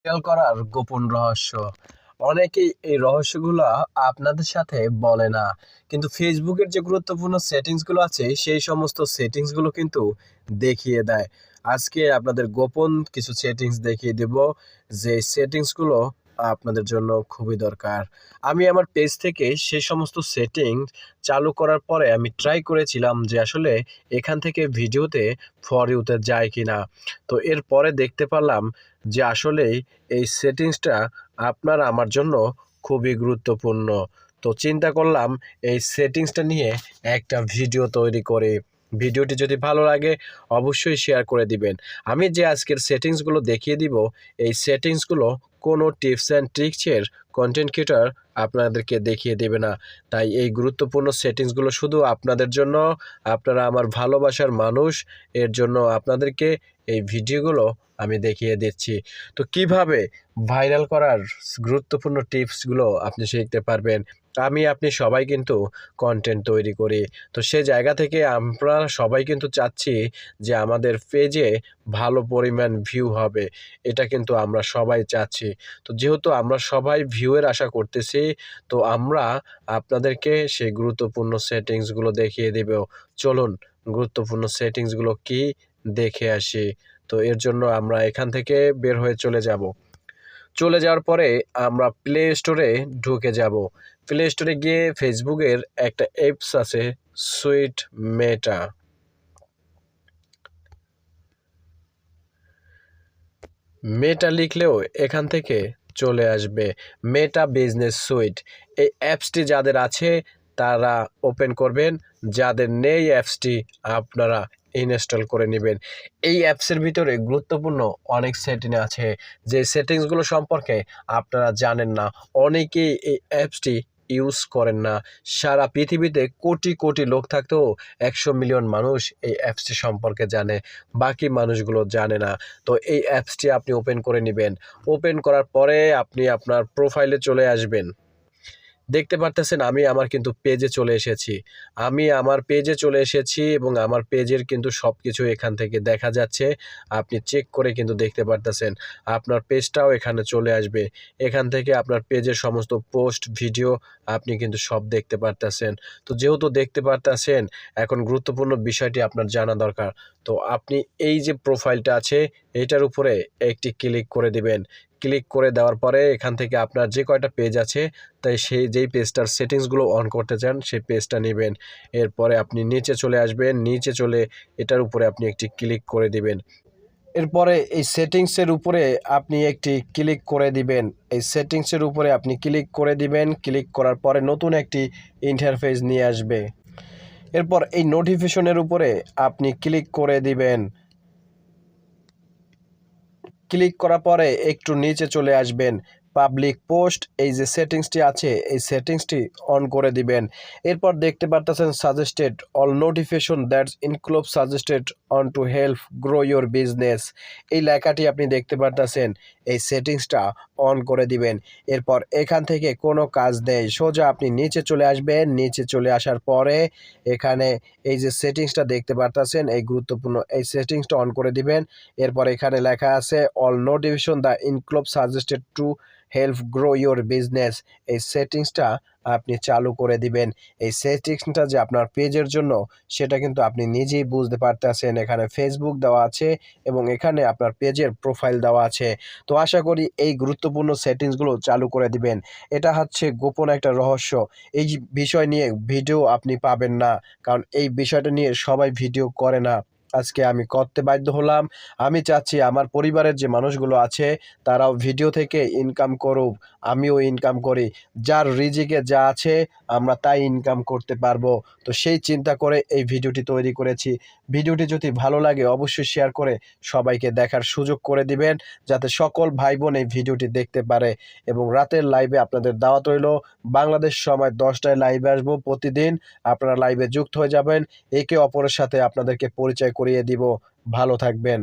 Viral করার গোপন রহস্য। অনেকেই এই রহস্যগুলো আপনাদের সাথে বলে না, কিন্তু ফেসবুকের যে গুরুত্বপূর্ণ সেটিংসগুলো আছে সেই সমস্ত সেটিংসগুলো কিন্তু দেখিয়ে দেয়। আজকে আপনাদের গোপন কিছু সেটিংস দেখিয়ে দেব, যে সেটিংসগুলো আপনাদের জন্য খুবই দরকার। আমি আমার পেজ থেকে সেই সমস্ত সেটিংস চালু করার পরে আমি ট্রাই করেছিলাম যে আসলে এখান থেকে ভিডিওতে ফর ইউতে যায় কিনা। তো এরপরে দেখতে পারলাম যে আসলেই এই সেটিংসটা আপনার আমার জন্য খুবই গুরুত্বপূর্ণ। তো চিন্তা করলাম এই সেটিংসটা নিয়ে একটা ভিডিও তৈরি করে। ভিডিওটি যদি ভালো লাগে অবশ্যই শেয়ার করে দিবেন। আমি যে আজকের সেটিংসগুলো দেখিয়ে দিব, এই সেটিংসগুলো কোনো টিপস অ্যান্ড ট্রিক্সের কন্টেন্ট ক্রিয়েটর আপনাদেরকে দেখিয়ে দেবে না। তাই এই গুরুত্বপূর্ণ সেটিংসগুলো শুধু আপনাদের জন্য, আপনারা আমার ভালোবাসার মানুষ, এর জন্য আপনাদেরকে এই ভিডিওগুলো আমি দেখিয়ে দিচ্ছি। তো কিভাবে ভাইরাল করার গুরুত্বপূর্ণ টিপসগুলো আপনি শিখতে পারবেন। আপনি সবাই কিন্তু কন্টেন্ট তৈরি করি। তো সে জায়গা থেকে আমরা সবাই কিন্তু চাচ্ছি যে আমাদের পেজে ভালো পরিমাণ ভিউ হবে। এটা কিন্তু আমরা সবাই চাচ্ছি। তো যেহেতু আমরা সবাই ভিউয়ের আশা করতেছি, তো আমরা আপনাদেরকে সেই গুরুত্বপূর্ণ সেটিংসগুলো দেখিয়ে দেব। চলুন গুরুত্বপূর্ণ সেটিংসগুলো কি দেখে আসি। তো এর জন্য আমরা এখান থেকে বের হয়ে চলে যাব। চলে যাওয়ার পরে আমরা প্লে স্টোরে ঢুকে যাব। প্লে স্টোরে গিয়ে ফেসবুকের একটা অ্যাপস আছে, সুইট মেটা। মেটা লিখলেও এখান থেকে চলে আসবে মেটা বিজনেস সুইট। এই অ্যাপসটি যাদের আছে তারা ওপেন করবেন, যাদের নেই অ্যাপসটি আপনারা ইনস্টল করে নেবেন। এই অ্যাপসের ভিতরে গুরুত্বপূর্ণ অনেক সেটিং আছে, যে সেটিংসগুলো সম্পর্কে আপনারা জানেন না। অনেকেই এই অ্যাপসটি ইউজ করেন না। সারা পৃথিবীতে কোটি কোটি লোক থাকতেও 100 মিলিয়ন মানুষ এই অ্যাপসটি সম্পর্কে জানে, বাকি মানুষগুলো জানে না। তো এই অ্যাপসটি আপনি ওপেন করে নেবেন। ওপেন করার পরে আপনি আপনার প্রোফাইলে চলে আসবেন। দেখতে পারতেছেন আমি আমার কিন্তু পেজে চলে এসেছি। আমি আমার পেজে চলে এসেছি এবং আমার পেজের কিন্তু সব কিছু এখান থেকে দেখা যাচ্ছে। আপনি চেক করে কিন্তু দেখতে পারতেছেন। আপনার পেজটাও এখানে চলে আসবে। এখান থেকে আপনার পেজের সমস্ত পোস্ট, ভিডিও আপনি কিন্তু সব দেখতে পারতেছেন। তো যেহেতু দেখতে পারতেছেন, এখন গুরুত্বপূর্ণ বিষয়টি আপনার জানা দরকার। তো আপনি এই যে প্রোফাইলটা আছে এটার উপরে একটি ক্লিক করে দিবেন। ক্লিক করে দেওয়ার পরে এখান থেকে আপনার যে কয়টা পেজ আছে, তাই সেই যেই পেজটার সেটিংসগুলো অন করতে চান সেই পেজটা নেবেন। এরপরে আপনি নিচে চলে আসবেন, নিচে চলে এটার উপরে আপনি একটি ক্লিক করে দিবেন। এরপরে এই সেটিংসের উপরে আপনি একটি ক্লিক করে দিবেন। এই সেটিংসের উপরে আপনি ক্লিক করে দিবেন। ক্লিক করার পরে নতুন একটি ইন্টারফেস নিয়ে আসবে। এরপর এই নোটিফিকেশনের উপরে আপনি ক্লিক করে দিবেন। ক্লিক করার পরে একটু নিচে চলে আসবেন। পাবলিক পোস্ট, এই যে সেটিংসটি আছে এই সেটিংসটি অন করে দিবেন। এরপর দেখতে পারতেছেন suggested all notification that's include suggested on to help grow your business. এই লেখাটি আপনি দেখতে পারতেছেন, এই সেটিংসটা অন করে দিবেন। এরপর এখান থেকে কোনো কাজ নেই, সোজা আপনি নিচে চলে আসবেন। নিচে চলে আসার পরে এখানে এই যে সেটিংসটা দেখতে পারতেছেন, এই গুরুত্বপূর্ণ এই সেটিংসটা অন করে দিবেন। এরপর এখানে লেখা আছে all notification the include suggested to help grow your business. এই সেটিংসটা আপনি চালু করে দিবেন। এই সেটিংসটা যে আপনার পেজের জন্য সেটা কিন্তু আপনি নিজেই বুঝতে পারতেছেন। এখানে ফেসবুক দেওয়া আছে এবং এখানে আপনার পেজের প্রোফাইল দেওয়া আছে। তো আশা করি এই গুরুত্বপূর্ণ সেটিংসগুলো চালু করে দিবেন। এটা হচ্ছে গোপন একটা রহস্য। এই বিষয় নিয়ে ভিডিও আপনি পাবেন না, কারণ এই বিষয়টা নিয়ে সবাই ভিডিও করে না। আজকে আমি করতে বাধ্য হলাম। আমি চাচ্ছি আমার পরিবারের যে মানুষগুলো আছে তারাও ভিডিও থেকে ইনকাম করুক, আমিও ইনকাম করি। যার রিজিকে যা আছে আমরা তাই ইনকাম করতে পারবো। তো সেই চিন্তা করে এই ভিডিওটি তৈরি করেছি। ভিডিওটি যদি ভালো লাগে অবশ্যই শেয়ার করে সবাইকে দেখার সুযোগ করে দিবেন, যাতে সকল ভাই বোন এই ভিডিওটি দেখতে পারে। এবং রাতের লাইভে আপনাদের দাওয়াত রইল। বাংলাদেশ সময় 10টায় লাইভে আসবো প্রতিদিন। আপনারা লাইভে যুক্ত হয়ে যাবেন। একে অপরের সাথে আপনাদেরকে পরিচয় করিয়ে দিব। ভালো থাকবেন।